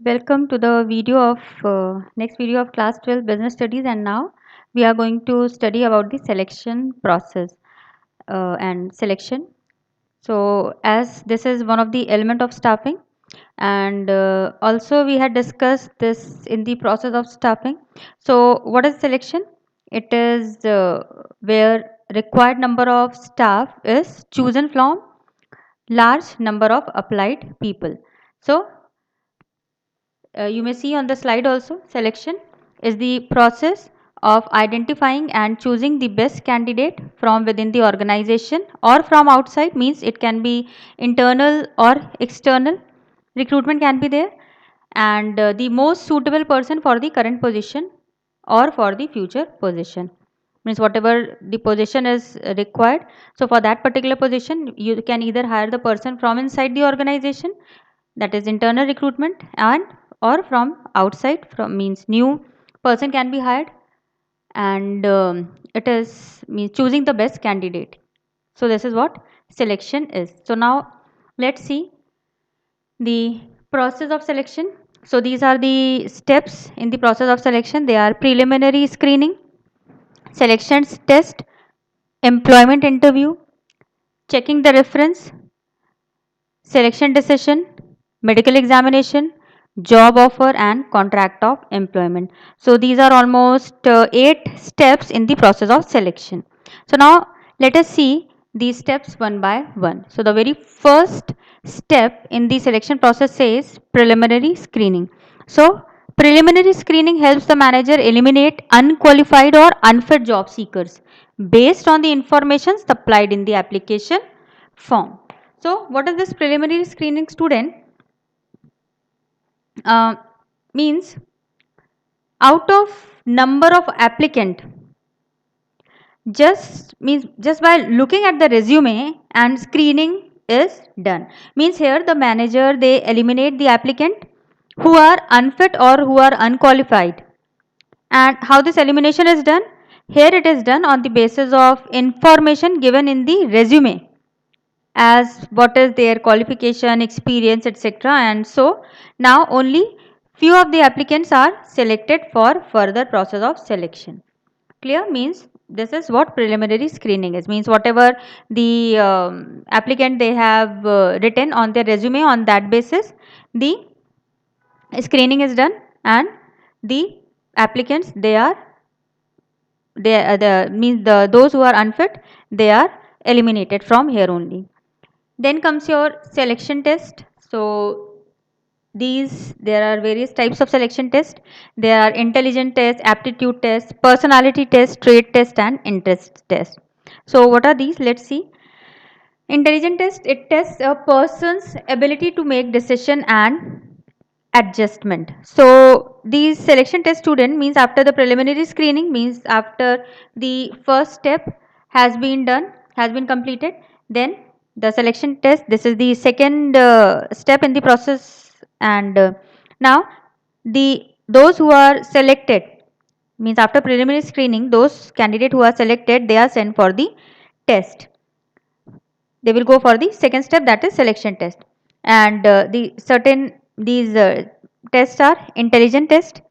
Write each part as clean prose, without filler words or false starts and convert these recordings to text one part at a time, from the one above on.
Welcome to the video of next video of class 12 business studies, and now we are going to study about the selection process and selection. So as this is one of the element of staffing, and also we had discussed this in the process of staffing. So what is selection? It is where required number of staff is chosen from large number of applied people. So you may see on the slide also, selection is the process of identifying and choosing the best candidate from within the organization or from outside. Means it can be internal or external recruitment can be there, and the most suitable person for the current position or for the future position. Means whatever the position is required, so for that particular position you can either hire the person from inside the organization, that is internal recruitment, and or from outside, from means new person can be hired, and it is means choosing the best candidate. So this is what selection is. So now let's see the process of selection. So these are the steps in the process of selection. They are preliminary screening, selections test, employment interview, checking the reference, selection decision, medical examination, job offer, and contract of employment. So these are almost 8 steps in the process of selection. So now let us see these steps one by one. So the very first step in the selection process says preliminary screening. So preliminary screening helps the manager eliminate unqualified or unfit job seekers based on the information supplied in the application form. So what is this preliminary screening, student? Uh, Means out of number of applicant, just by looking at the resume and screening is done. Means here the manager, they eliminate the applicant who are unfit or who are unqualified. And how this elimination is done? Here it is done on the basis of information given in the resume, as what is their qualification, experience, etc. And so now only few of the applicants are selected for further process of selection. Clear? Means this is what preliminary screening is. Means whatever the applicant they have written on their resume, on that basis the screening is done, and the applicants the means those who are unfit, they are eliminated from here only. Then comes your selection test. So there are various types of selection test. There are intelligence test, aptitude test, personality test, trait test, and interest test. So what are these? Let's see. Intelligence test, it tests a person's ability to make decision and adjustment. So these selection test, student, means after the preliminary screening, means after the first step has been done, has been completed, then the selection test, this is the second step in the process. And now those who are selected, means after preliminary screening, those candidate who are selected, they are sent for the test. They will go for the second step, that is selection test. And these tests are intelligent test.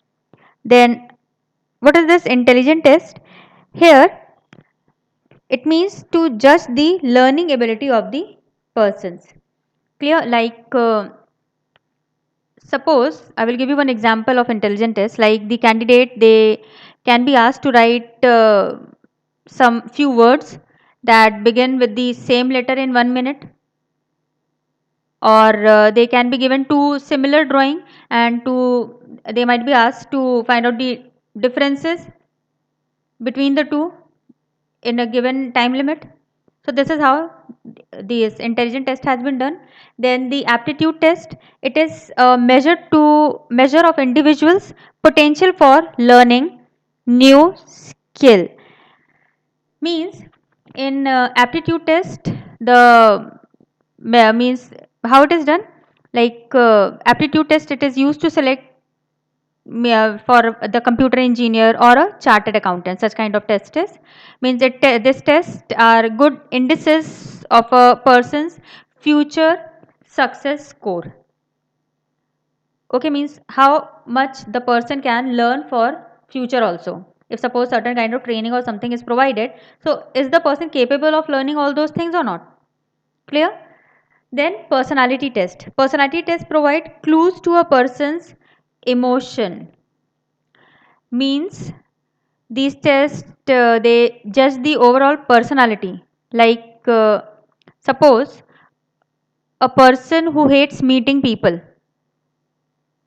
Then what is this intelligent test? Here it means to judge the learning ability of the persons. Clear? Like suppose I will give you one example of intelligent test. Like the candidate, they can be asked to write some few words that begin with the same letter in 1 minute, or they can be given two similar drawing, and they might be asked to find out the differences between the two in a given time limit. So this is how this intelligent test has been done. Then the aptitude test, it is a measure of individuals potential for learning new skill. Means in aptitude test, the means how it is done, like aptitude test, it is used to select for the computer engineer or a chartered accountant. Such kind of test is, means this test are good indices of a person's future success score. Okay, means how much the person can learn for future also. If suppose certain kind of training or something is provided, so is the person capable of learning all those things or not? Clear? Then personality test. Personality test provide clues to a person's emotion. Means these tests they judge the overall personality. Like suppose a person who hates meeting people,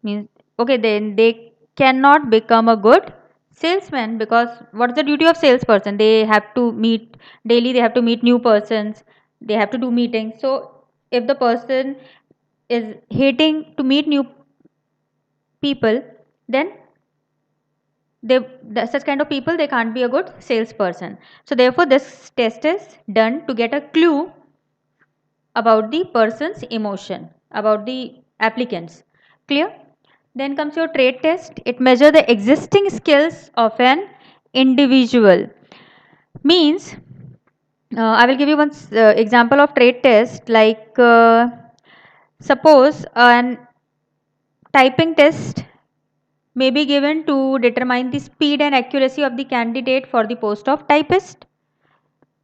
means okay, then they cannot become a good salesman, because what's the duty of salesperson? They have to meet daily, they have to meet new persons, they have to do meetings. So if the person is hating to meet new people, then they such kind of people, they can't be a good salesperson. So therefore this test is done to get a clue about the person's emotion, about the applicants. Clear? Then comes your trait test. It measures the existing skills of an individual. Means I will give you one example of trait test. Like suppose an typing test may be given to determine the speed and accuracy of the candidate for the post of typist.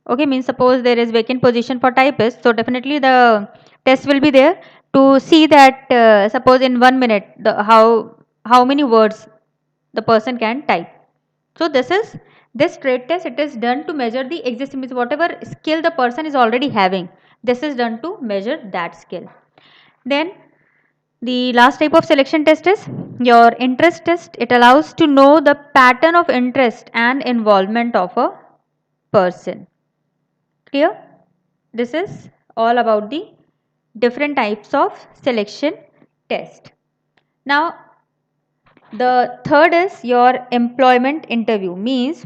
Okay, means suppose there is vacant position for typist, so definitely the test will be there to see that suppose in 1 minute how many words the person can type. So this trait test, it is done to measure the existing, means whatever skill the person is already having, this is done to measure that skill. Then the last type of selection test is your interest test. It allows to know the pattern of interest and involvement of a person. Clear? This is all about the different types of selection test. Now, the third is your employment interview. Means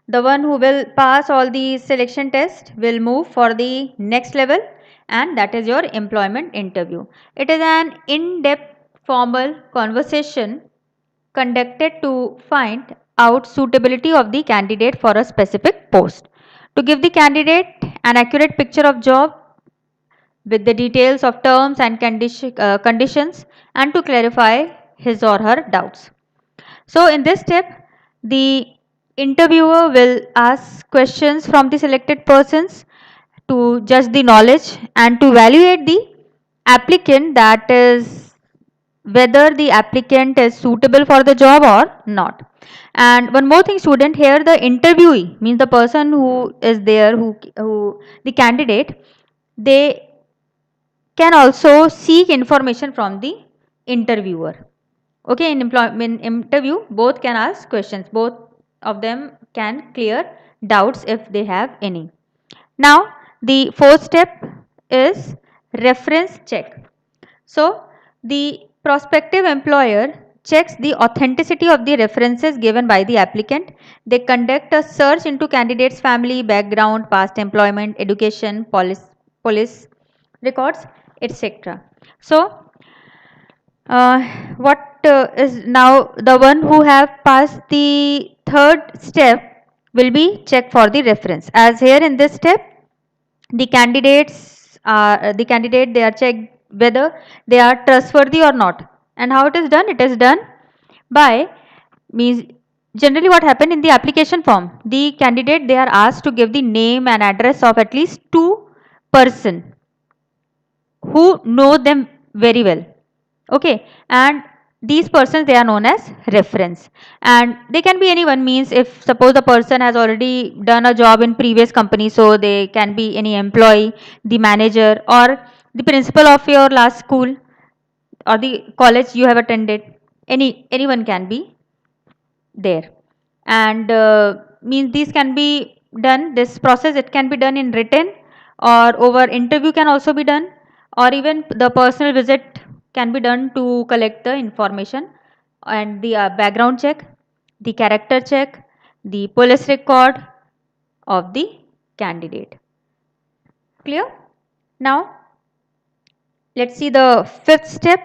the one who will pass all the selection tests will move for the next level, and that is your employment interview. It is an in-depth formal conversation conducted to find out suitability of the candidate for a specific post. To give the candidate an accurate picture of job with the details of terms and conditions, and to clarify his or her doubts. So in this step, the interviewer will ask questions from the selected persons to judge the knowledge and to evaluate the applicant, that is whether the applicant is suitable for the job or not. And one more thing, student, here the interviewee, means the person who is there, who the candidate, they can also seek information from the interviewer. Okay, in interview, both can ask questions, both of them can clear doubts if they have any. Now, the fourth step is reference check. So, the prospective employer checks the authenticity of the references given by the applicant. They conduct a search into candidate's family, background, past employment, education, police records, etc. So, what is now the one who have passed the third step will be checked for the reference. As here in this step, the candidate, they are checked whether they are trustworthy or not. And how it is done? It is done by, means generally what happened in the application form, the candidate, they are asked to give the name and address of at least 2 person who know them very well. Okay, and these persons, they are known as reference, and they can be anyone. Means if suppose the person has already done a job in previous company, so they can be any employee, the manager, or the principal of your last school or the college you have attended. Anyone can be there. And means these can be done, this process, it can be done in written or over interview can also be done, or even the personal visit can be done to collect the information. And the background check, the character check, the police record of the candidate. Clear? Now let's see the fifth step,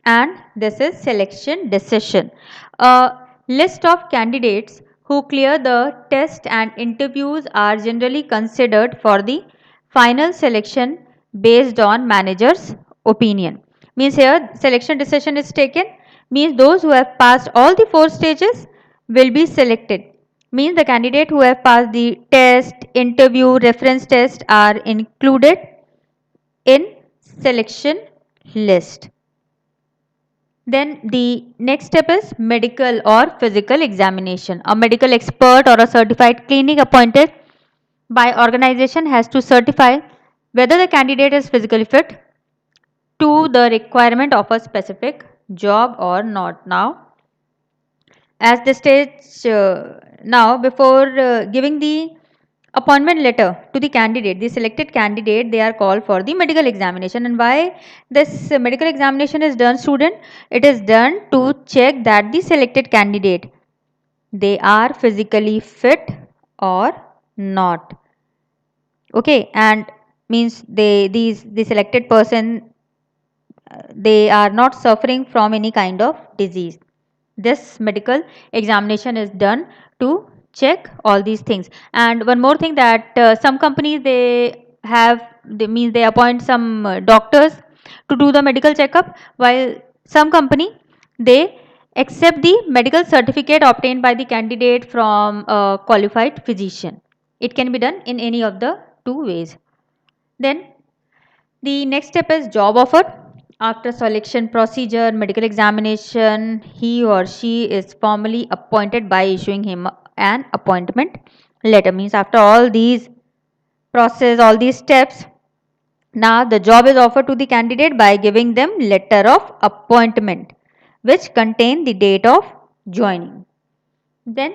and this is selection decision. A list of candidates who clear the test and interviews are generally considered for the final selection based on manager's opinion. Means here selection decision is taken, means those who have passed all the 4 stages will be selected. Means the candidate who have passed the test, interview, reference test are included in selection list. Then the next step is medical or physical examination. A medical expert or a certified clinic appointed by organization has to certify whether the candidate is physically fit to the requirement of a specific job or not. Now, as the stage now before giving the appointment letter to the candidate, the selected candidate, they are called for the medical examination. And why this medical examination is done, student? It is done to check that the selected candidate, they are physically fit or not. Okay, and means the selected person, they are not suffering from any kind of disease. This medical examination is done to check all these things. And one more thing, that some companies, they appoint some doctors to do the medical checkup, while some company, they accept the medical certificate obtained by the candidate from a qualified physician. It can be done in any of the two ways. Then the next step is job offer. After selection procedure, medical examination, he or she is formally appointed by issuing him an appointment letter. Means after all these process, all these steps, now the job is offered to the candidate by giving them letter of appointment, which contain the date of joining. Then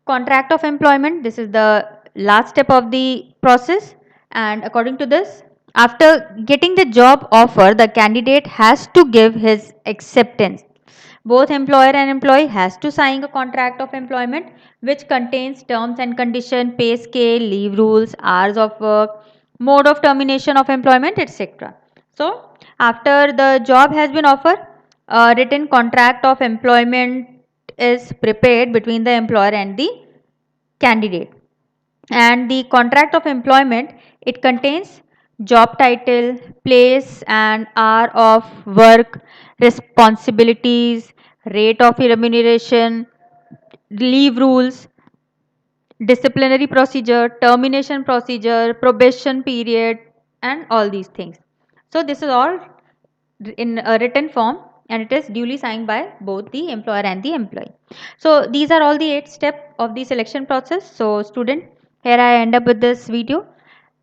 contract of employment, this is the last step of the process, and according to this, after getting the job offer, the candidate has to give his acceptance. Both employer and employee has to sign a contract of employment which contains terms and condition, pay scale, leave rules, hours of work, mode of termination of employment, etc. So after the job has been offered, a written contract of employment is prepared between the employer and the candidate. And the contract of employment, it contains job title, place and hour of work, responsibilities, rate of remuneration, leave rules, disciplinary procedure, termination procedure, probation period, and all these things. So this is all in a written form, and it is duly signed by both the employer and the employee. So these are all the 8 steps of the selection process. So student, here I end up with this video.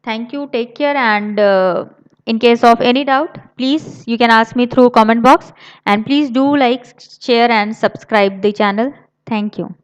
Thank you, take care, and in case of any doubt, please you can ask me through comment box, and please do like, share and subscribe the channel. Thank you.